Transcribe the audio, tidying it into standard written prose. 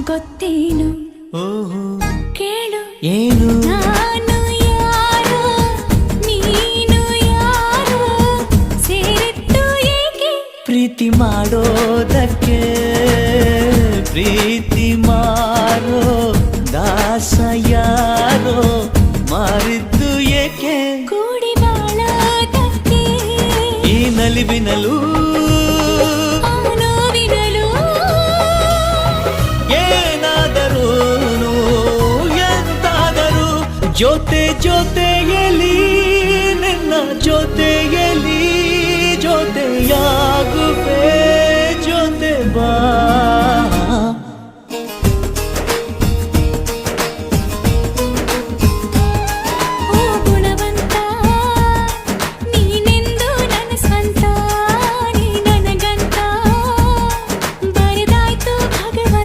ಗೊತ್ತೇನು ಓಹೋ ಕೇಳು ಏನು ನಾನು ಯಾರೋ ನೀನು ಯಾರೋ ಸೇರಿತ್ತು ಏಕೆ ಪ್ರೀತಿ ಮಾಡೋದಕ್ಕೆ ಪ್ರೀತಿ ಮಾರೋ ದಾಸ ಯಾರೋ ಮಾರಿದ್ದು ಏಕೆ ಕೂಡಿ ಬಾಳೋದಕ್ಕೆ ಈ ನಲಿವಿನಲು ಆ ನೋವಿನಲು ಏನಾದರೂನು ಎಂತಾದರೂ ಜೊತೆಯಲ್ಲಿ ನಿನ್ನ ಜೊತೆಯಲ್ಲಿ